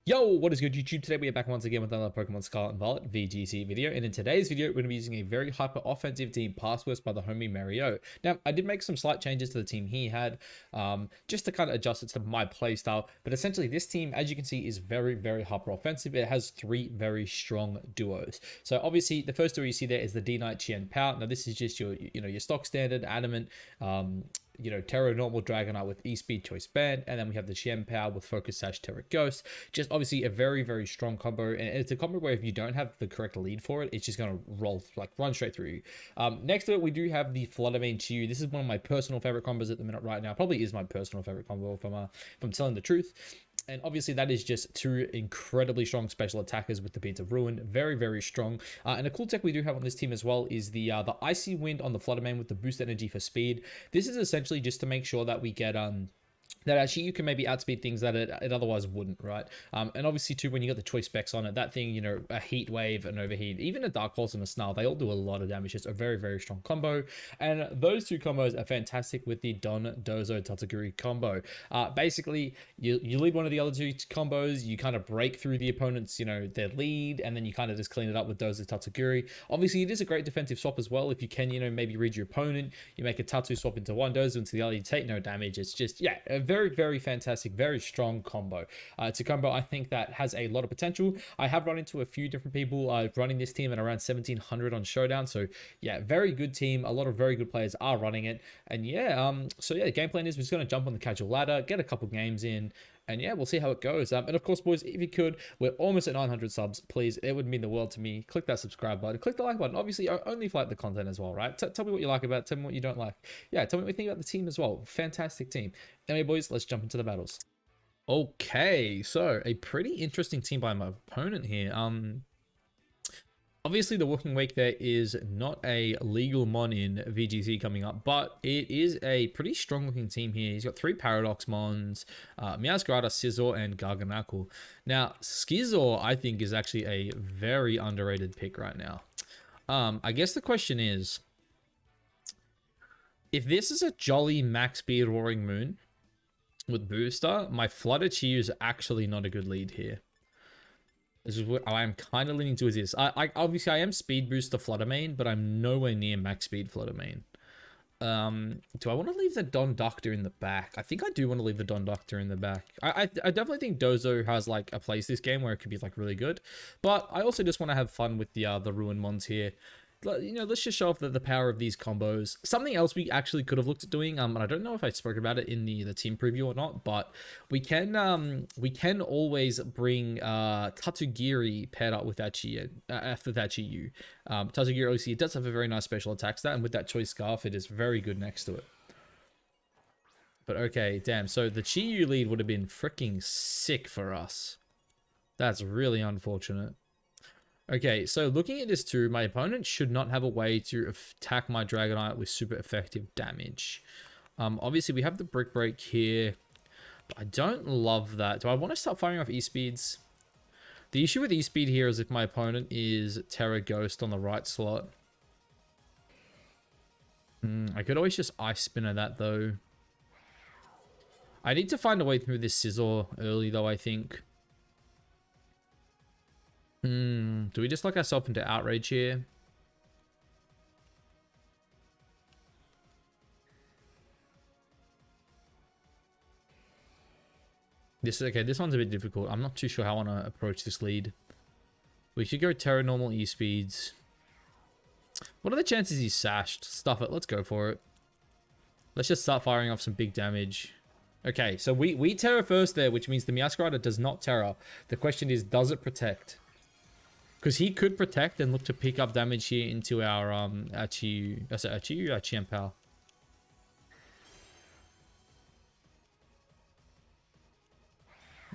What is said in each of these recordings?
Yo, what is good YouTube? Today we are back once again with another Pokemon Scarlet and Violet VGC video, and in today's video we're going to be using a very hyper offensive team passwords by the homie Mario. Now I did make some slight changes to the team he had, just to kind of adjust it to my playstyle, but essentially this team, as you can see, is very hyper offensive. It has three very strong duos. So obviously the first duo you see there is the D-Knight Chien Pao. Now this is just your your stock standard adamant Terra normal Dragonite with E-Speed Choice Band, and then we have the Chien Pao with Focus Sash Terra Ghost. Just obviously a very strong combo, and it's a combo where if you don't have the correct lead for it, it's just gonna run straight through you. Next to it, we do have the Fluttermane Chiyu. This is one of my personal favorite combos at the minute right now. Probably is my personal favorite combo if I'm telling the truth. And obviously that is just two incredibly strong special attackers with the Beads of Ruin. Very strong. And a cool tech we do have on this team as well is the Icy Wind on the Fluttermane with the boost energy for speed. This is essentially just to make sure that we get that actually you can maybe outspeed things that it otherwise wouldn't, right? And obviously too, when you got the choice specs on it, that thing, a heat wave, an overheat, even a dark pulse and a snarl, they all do a lot of damage. It's a very strong combo, and those two combos are fantastic with the Dondozo Tatsugiri combo. Basically you lead one of the other two combos, you kind of break through the opponent's their lead, and then you kind of just clean it up with Dozo Tatsugiri. Obviously it is a great defensive swap as well if you can maybe read your opponent, you make a Tatsu swap into one Dozo into the other, you take no damage. It's just, yeah, a very fantastic, very strong combo. It's a combo I think that has a lot of potential. I have run into a few different people running this team at around 1700 on Showdown, so yeah, very good team. A lot of very good players are running it, and yeah, so yeah, the game plan is we're just going to jump on the casual ladder, get a couple games in, and yeah, we'll see how it goes. And of course, boys, if you could, we're almost at 900 subs. Please, it would mean the world to me. Click that subscribe button. Click the like button. Obviously, only if you like the content as well, right? Tell me what you like about it. Tell me what you don't like. Yeah, tell me what you think about the team as well. Fantastic team. Anyway, boys, let's jump into the battles. Okay, so a pretty interesting team by my opponent here. Obviously, the Walking Wake there is not a legal mon in VGC coming up, but it is a pretty strong looking team here. He's got three Paradox mons, Meowscarada, Scizor, and Garganacl. Now, Scizor, I think, is actually a very underrated pick right now. I guess the question is, if this is a jolly max speed Roaring Moon with booster, my Flutter Chiyu is actually not a good lead here. This is what I'm kind of leaning towards this. Obviously I am speed boost to Fluttermane, but I'm nowhere near max speed Fluttermane. Do I want to leave the Donductor in the back? I think I do want to leave the Donductor in the back. I definitely think Dozo has like a place this game where it could be like really good, but I also just want to have fun with the Ruin Mons here. Let's just show off the power of these combos. Something else we actually could have looked at doing, and I don't know if I spoke about it in the team preview or not, but we can always bring Tatsugiri paired up with that Chiyu. Tatsugiri, obviously, it does have a very nice special attack stat, and with that Choice Scarf, it is very good next to it. But okay, damn, so the Chiyu lead would have been freaking sick for us. That's really unfortunate. Okay, so looking at this too, my opponent should not have a way to attack my Dragonite with super effective damage. Obviously, we have the Brick Break here, but I don't love that. Do I want to start firing off E-Speeds? The issue with E-Speed here is if my opponent is Terra Ghost on the right slot. I could always just Ice Spinner that, though. I need to find a way through this Scizor early, though, I think. Do we just lock ourselves into Outrage here? Okay, this one's a bit difficult. I'm not too sure how I want to approach this lead. We could go Terra Normal E-Speeds. What are the chances he's sashed? Stuff it, let's go for it. Let's just start firing off some big damage. Okay, so we Terra first there, which means the Meowscarada does not Terra. The question is, does it protect? Because he could protect and look to pick up damage here into our Chien Pao.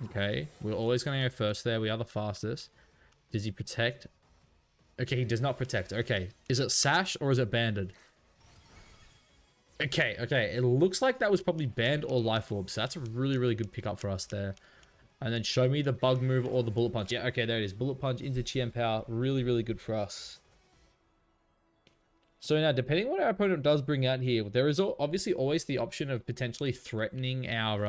Okay, we're always going to go first there. We are the fastest. Does he protect? Okay, he does not protect. Okay, is it Sash or is it Banded? Okay, it looks like that was probably Band or Life Orb. So that's a really good pickup for us there. And then show me the Bug Move or the Bullet Punch. Yeah, okay, there it is. Bullet Punch into Chien Pao. Really good for us. So now, depending on what our opponent does bring out here, there is obviously always the option of potentially threatening our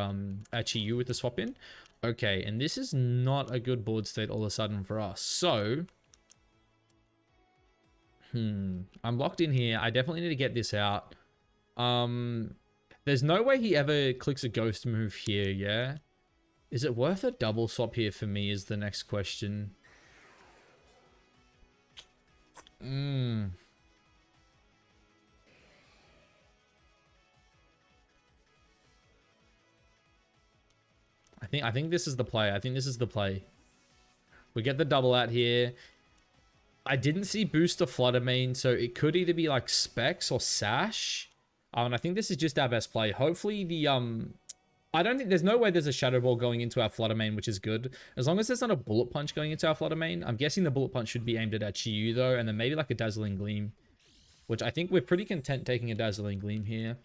Chiyu with the swap in. Okay, and this is not a good board state all of a sudden for us. So, I'm locked in here. I definitely need to get this out. There's no way he ever clicks a ghost move here, yeah? Is it worth a double swap here for me is the next question. I think this is the play. I think this is the play. We get the double out here. I didn't see booster Fluttermane, so it could either be like Specs or Sash. And I think this is just our best play. Hopefully the I don't think there's no way there's a Shadow Ball going into our Fluttermane, which is good. As long as there's not a Bullet Punch going into our Fluttermane. I'm guessing the Bullet Punch should be aimed at our Chiyu though, and then maybe like a Dazzling Gleam. Which I think we're pretty content taking a Dazzling Gleam here.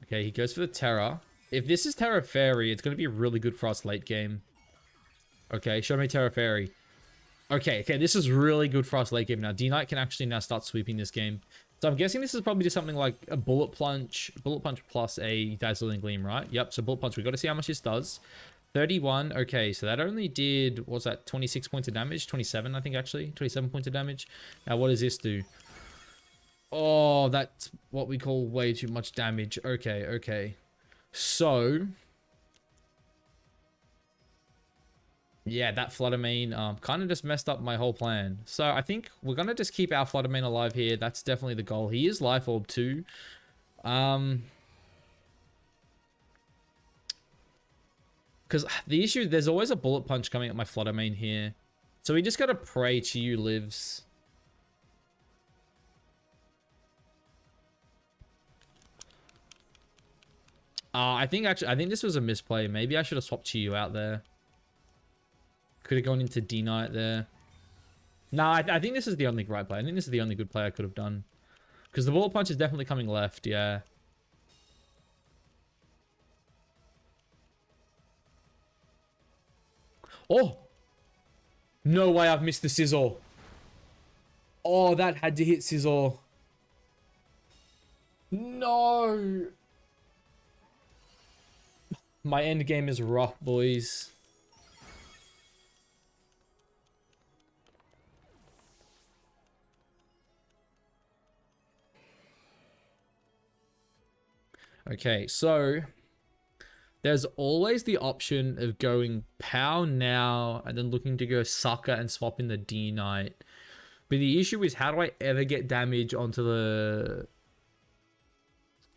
Okay, he goes for the Terra. If this is Terra Fairy, it's going to be really good for us late game. Okay, show me Terra Fairy. Okay, this is really good for us late game now. D-Knight can actually now start sweeping this game. So I'm guessing this is probably just something like a Bullet Punch plus a Dazzling Gleam, right? Yep, so Bullet Punch. We've got to see how much this does. 31. Okay, so that only did, what was that, 26 points of damage? 27, I think, actually. 27 points of damage. Now, what does this do? Oh, that's what we call way too much damage. Okay. So, yeah, that Fluttermane kind of just messed up my whole plan. So I think we're going to just keep our Fluttermane alive here. That's definitely the goal. He is Life Orb too. Because the issue, there's always a Bullet Punch coming at my Fluttermane here. So we just got to pray Chiyu lives. I think this was a misplay. Maybe I should have swapped Chiyu out there. Could have gone into D-Knight there. No, I think this is the only right play. I think this is the only good play I could have done. Because the Bullet Punch is definitely coming left, yeah. Oh! No way I've missed the Scizor. Oh, that had to hit Scizor. No! My end game is rough, boys. Okay, so there's always the option of going Pow now and then looking to go Sucker and swap in the D-Knight. But the issue is, how do I ever get damage onto the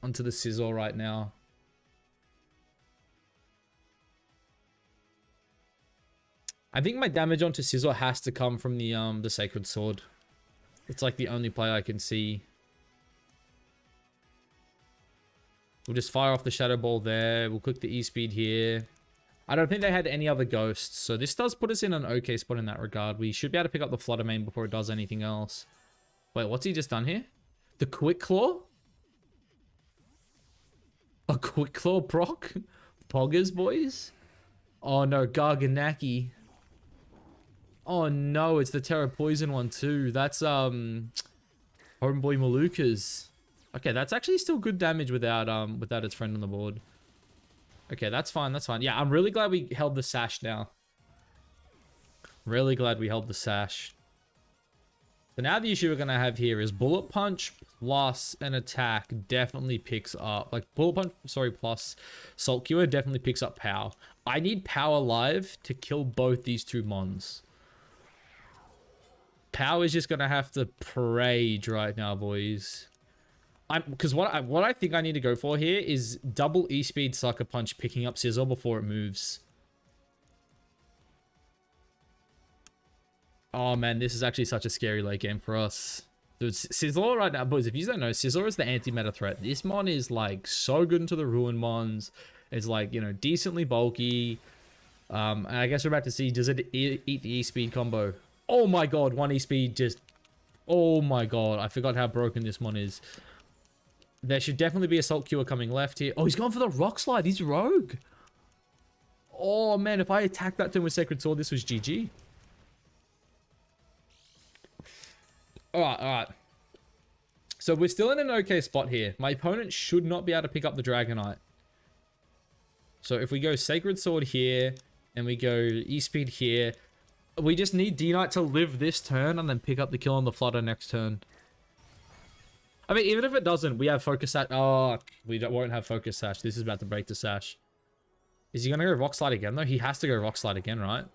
Scizor right now? I think my damage onto Scizor has to come from the Sacred Sword. It's like the only play I can see. We'll just fire off the Shadow Ball there. We'll click the E-Speed here. I don't think they had any other ghosts, so this does put us in an okay spot in that regard. We should be able to pick up the Fluttermane before it does anything else. Wait, what's he just done here? The Quick Claw? A Quick Claw proc? Poggers, boys? Oh no, Garganaki. Oh no, it's the Terra Poison one too. That's Homeboy Malukas. Okay, that's actually still good damage without its friend on the board. Okay, that's fine, that's fine. Yeah, I'm really glad we held the Sash now. Really glad we held the Sash. So now the issue we're gonna have here is Bullet Punch plus an attack definitely picks up, like Bullet Punch, sorry, plus Salt Cure definitely picks up Pow. I need Pow alive to kill both these two mons. Pow is just gonna have to parade right now, boys. Because what I think I need to go for here is double E-Speed Sucker Punch picking up Scizor before it moves. Oh man, this is actually such a scary late game for us. Dude, Scizor right now, boys, if you don't know, Scizor is the anti-meta threat. This mon is like so good into the Ruin mons. It's like, you know, decently bulky. And I guess we're about to see, does it eat the E-Speed combo? Oh my god, one E-Speed just... Oh my god, I forgot how broken this mon is. There should definitely be a Salt Cure coming left here. Oh, he's going for the Rock Slide. He's rogue. Oh, man. If I attacked that turn with Sacred Sword, this was GG. All right. So So we're still in an okay spot here. My opponent should not be able to pick up the Dragonite. So if we go Sacred Sword here, and we go E-Speed here, we just need D-Knight to live this turn and then pick up the kill on the Flutter next turn. I mean, even if it doesn't, we have Focus Sash. Oh, won't have Focus Sash. This is about to break the Sash. Is he going to go Rock Slide again, though? He has to go Rock Slide again, right?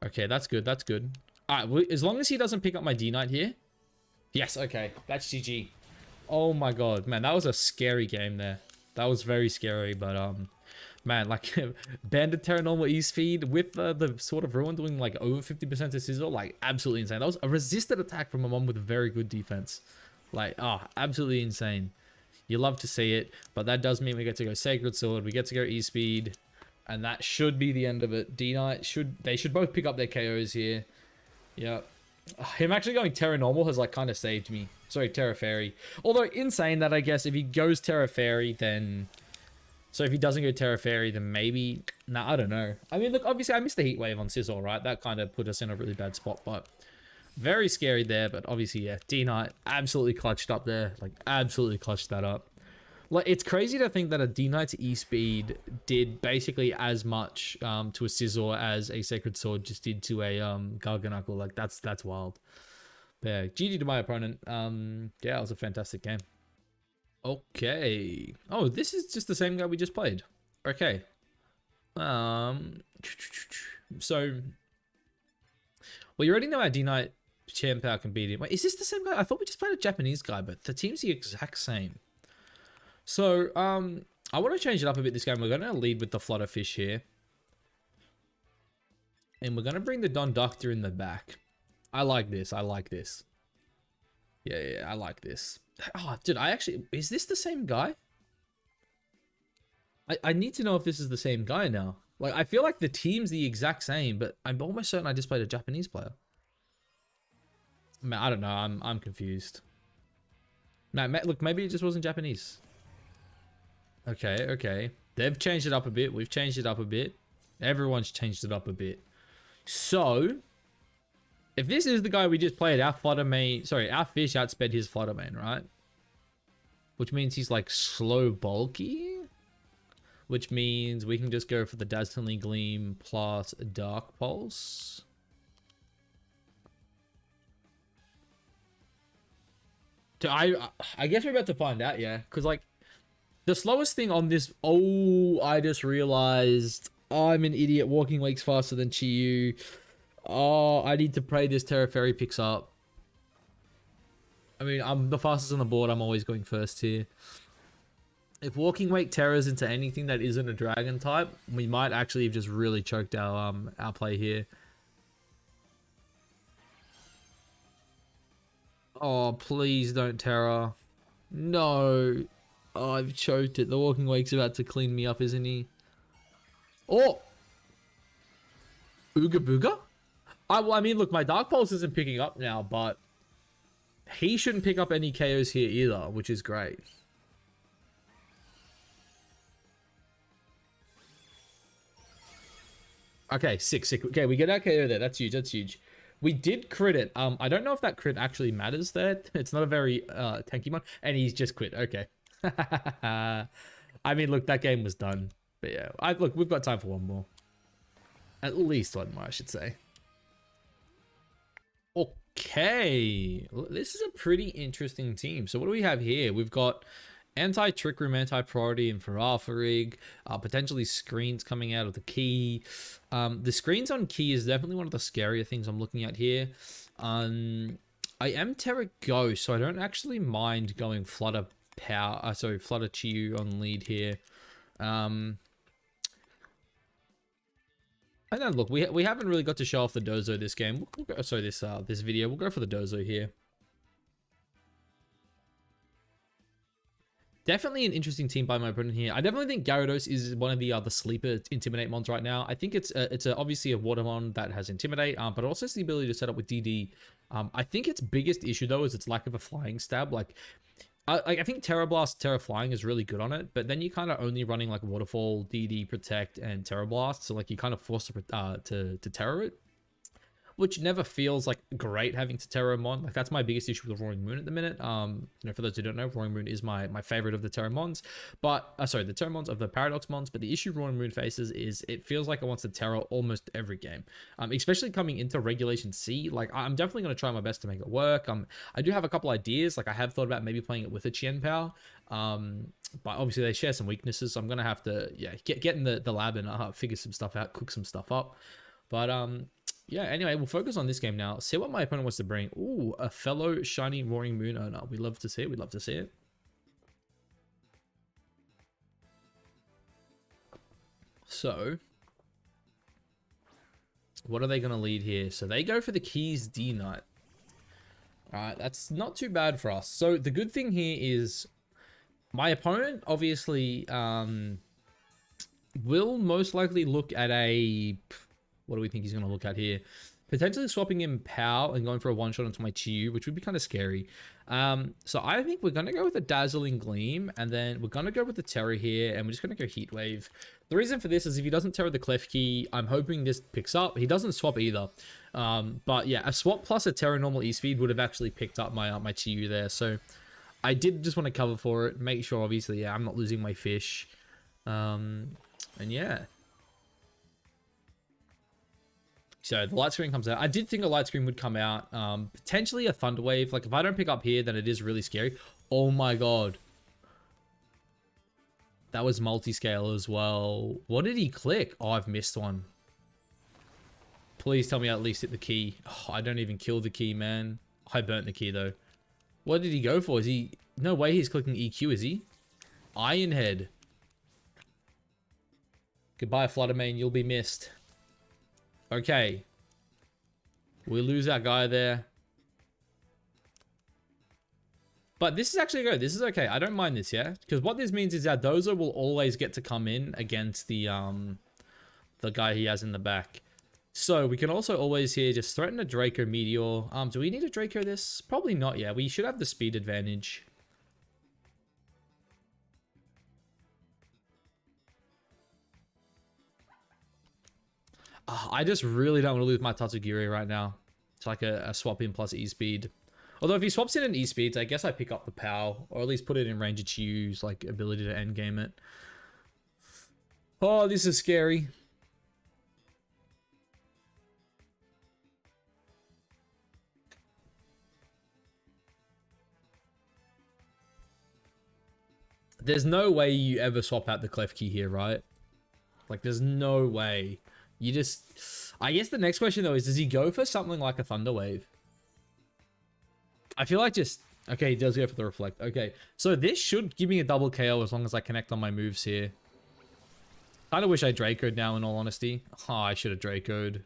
Okay, that's good. That's good. All right, as long as he doesn't pick up my D-Knight here. Yes, okay. That's GG. Oh my god. Man, that was a scary game there. That was very scary, but man, like Banded Terra normal E-Speed with the Sword of Ruin doing like over 50% to Sizzle, like absolutely insane. That was a resisted attack from a mom with very good defense. Like, absolutely insane. You love to see it, but that does mean we get to go Sacred Sword, we get to go E-Speed, and that should be the end of it. D-Knight they should both pick up their KOs here. Yeah. Him actually going Terra Normal has like kind of saved me. Sorry, Terra Fairy. Although in saying that, I guess if he goes Terra Fairy, then... So if he doesn't go Terra Fairy, then maybe... Nah, I don't know. I mean, look, obviously I missed the Heat Wave on Sizzle, right? That kind of put us in a really bad spot, but... Very scary there, but obviously, yeah. D-Knight absolutely clutched up there. Like, absolutely clutched that up. Like, it's crazy to think that a D-Knight's E-Speed did basically as much to a Sizzle as a Sacred Sword just did to a Garganacl. Like, that's wild. But yeah, GG to my opponent. Yeah, it was a fantastic game. Okay. Oh, this is just the same guy we just played. Okay. So... Well, you already know our D-Knight Champ Power can beat him. Wait, is this the same guy? I thought we just played a Japanese guy, but the team's the exact same. So, I want to change it up a bit this game. We're going to lead with the Flutterfish here. And we're going to bring the Dondozo in the back. I like this. I like this. Yeah, I like this. Oh, dude, is this the same guy? I need to know if this is the same guy now. Like, I feel like the team's the exact same, but I'm almost certain I just played a Japanese player. Man, I don't know. I'm confused. Man, look, maybe it just wasn't Japanese. Okay. They've changed it up a bit. We've changed it up a bit. Everyone's changed it up a bit. So, if this is the guy we just played, our Fluttermane... Sorry, our fish outsped his Fluttermane, right? Which means he's, like, slow bulky? Which means we can just go for the Dazzling Gleam plus Dark Pulse. I guess we're about to find out, yeah. Because, like, the slowest thing on this... Oh, I just realized I'm an idiot. Walking Wake's faster than Chiyu. Oh, I need to pray this Terra Fairy picks up. I mean, I'm the fastest on the board. I'm always going first here. If Walking Wake Terrors into anything that isn't a dragon type, we might actually have just really choked our play here. Oh, please don't Terra. No. Oh, I've choked it. The Walking Wake's about to clean me up, isn't he? Oh! Ooga Booga? Well, I mean, look, my Dark Pulse isn't picking up now, but he shouldn't pick up any KOs here either, which is great. Okay, sick. Okay, we get our KO there. That's huge. We did crit it. I don't know if that crit actually matters there. It's not a very tanky one. And he's just quit. Okay. I mean, look, that game was done. But yeah, look, we've got time for one more. At least one more, I should say. Okay. This is a pretty interesting team. So what do we have here? We've got... Anti-Trick Room, Anti-Priority, and Farfarig. Potentially screens coming out of the key. The screens on key is definitely one of the scarier things I'm looking at here. I am Terra Ghost, so I don't actually mind going Flutter Power. Flutter Chiyu on lead here. I know. Look, we haven't really got to show off the Dozo this game. This video. We'll go for the Dozo here. Definitely an interesting team by my opponent here. I definitely think Gyarados is one of the other sleeper Intimidate mons right now. I think it's obviously a Water mon that has Intimidate, but it also has the ability to set up with DD. I think its biggest issue though is its lack of a flying stab. Like I think Terra Blast, Terra Flying is really good on it, but then you kind of only running like Waterfall, DD, Protect, and Terra Blast, so like you kind of forced to Terra it. which never feels like great having to Terra Mon. Like that's my biggest issue with Roaring Moon at the minute. For those who don't know, Roaring Moon is my favorite of the Terra Mons, but the Terra Mons of the Paradox Mons. But the issue Roaring Moon faces is it feels like it wants to Terra almost every game, especially coming into Regulation C. Like I'm definitely going to try my best to make it work. I do have a couple ideas. Like I have thought about maybe playing it with a Chien Pao. But obviously they share some weaknesses, so I'm gonna have to get in the lab and figure some stuff out, cook some stuff up. But anyway, we'll focus on this game now. See what my opponent wants to bring. Ooh, a fellow shiny Roaring Moon owner. We love to see it. We'd love to see it. So what are they gonna lead here? So they go for the Keys D Knight. Alright, that's not too bad for us. So the good thing here is my opponent obviously will most likely look at a... What do we think he's going to look at here? Potentially swapping in Pow and going for a one-shot onto my Chiyu, which would be kind of scary. So I think we're going to go with a Dazzling Gleam, and then we're going to go with the Terra here, and we're just going to go Heat Wave. The reason for this is if he doesn't Terra the Clef Key, I'm hoping this picks up. He doesn't swap either. But yeah, a swap plus a Terra normal E-Speed would have actually picked up my Chiyu there. So I did just want to cover for it, make sure obviously, I'm not losing my fish. And yeah. So the Light Screen comes out. I did think a Light Screen would come out. Potentially a Thunder Wave. Like if I don't pick up here, then it is really scary. Oh my god. That was multi-scale as well. What did he click? Oh, I've missed one. Please tell me I at least hit the key. Oh, I don't even kill the key, man. I burnt the key though. What did he go for? Is he... No way he's clicking EQ, is he? Iron Head. Goodbye, Fluttermane. You'll be missed. Okay. We lose our guy there. But this is actually good. This is okay. I don't mind this, yeah? Because what this means is our Dozo will always get to come in against the guy he has in the back. So we can also always here just threaten a Draco Meteor. Do we need a Draco this? Probably not, yeah. We should have the speed advantage. I just really don't want to lose my Tatsugiri right now. It's like a swap in plus E-Speed. Although if he swaps in an E-Speed, I guess I pick up the POW. Or at least put it in range of Chiyu's like ability to endgame it. Oh, this is scary. There's no way you ever swap out the Clef Key here, right? Like, there's no way. You just... I guess the next question, though, is does he go for something like a Thunder Wave? I feel like just... Okay, he does go for the Reflect. Okay, so this should give me a double KO as long as I connect on my moves here. I kinda wish I Draco'd now, in all honesty. Oh, I should have Draco'd.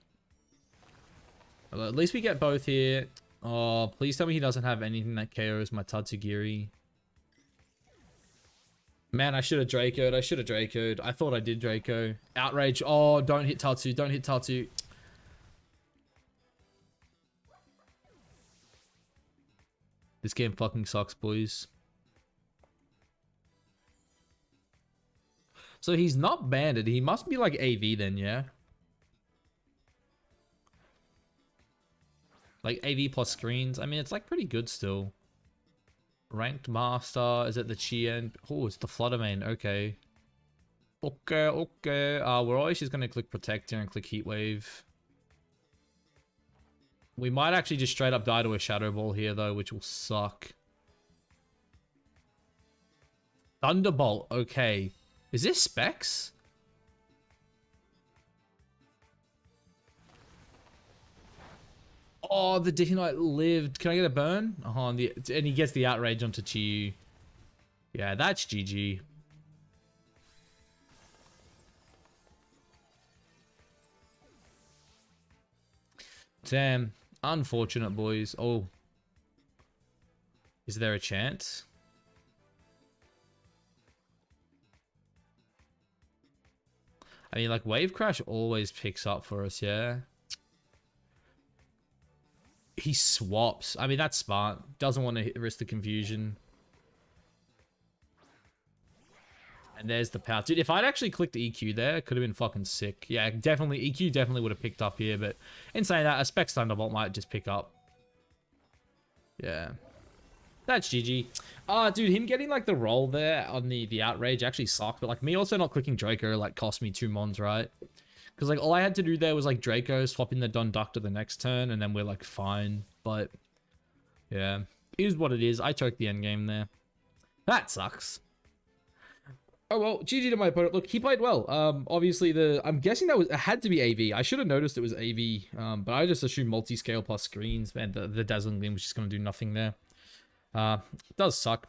Well, at least we get both here. Oh, please tell me he doesn't have anything that KOs my Tatsugiri. Man, I should have Draco'd. I should have Draco'd. I thought I did Draco. Outrage. Oh, don't hit Tatsu. Don't hit Tatsu. This game fucking sucks, boys. So he's not banded. He must be like AV then, yeah? Like AV plus screens. I mean, it's like pretty good still. Ranked Master. Is it the Chien? Oh, it's the Fluttermane. Okay. Okay. We're always just going to click Protect here and click Heat Wave. We might actually just straight up die to a Shadow Ball here, though, which will suck. Thunderbolt. Okay. Is this Specs? Oh, the Dicky Knight lived. Can I get a burn? And he gets the Outrage onto Chiyu. Yeah, that's GG. Damn. Unfortunate, boys. Oh. Is there a chance? I mean, like, Wave Crash always picks up for us, yeah? He swaps. I mean, that's smart. Doesn't want to risk the confusion. And there's the power. Dude, if I'd actually clicked EQ there, it could have been fucking sick. Yeah, definitely. EQ definitely would have picked up here. But in saying that, a Specs Thunderbolt might just pick up. Yeah. That's GG. Dude, him getting like the roll there on the outrage actually sucked. But like me also not clicking Draco like cost me 2 mons, right? Because like all I had to do there was like Draco, swapping the Dondozo the next turn, and then we're like fine. But yeah, it is what it is. I choked the end game there. That sucks. Oh, well, GG to my opponent. Look, he played well. Obviously, I'm guessing that it had to be AV. I should have noticed it was AV, but I just assumed multi-scale plus screens, and the Dazzling Gleam was just going to do nothing there. It does suck.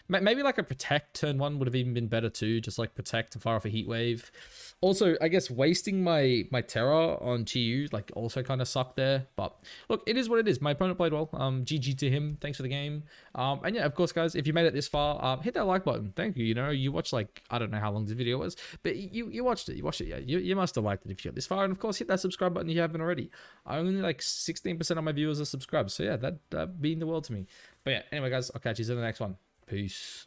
Maybe like a Protect turn 1 would have even been better too, just like Protect to fire off a Heat Wave. Also, I guess wasting my Terra on Chiyu like also kind of sucked there. But look, it is what it is. My opponent played well. GG to him. Thanks for the game. And yeah, of course, guys, if you made it this far, hit that like button. Thank you. You know, you watched like, I don't know how long this video was, but you watched it. You watched it. Yeah, you must have liked it if you got this far. And of course, hit that subscribe button if you haven't already. Only like 16% of my viewers are subscribed. So yeah, that mean the world to me. But yeah, anyway, guys, I'll catch you in the next one. Peace.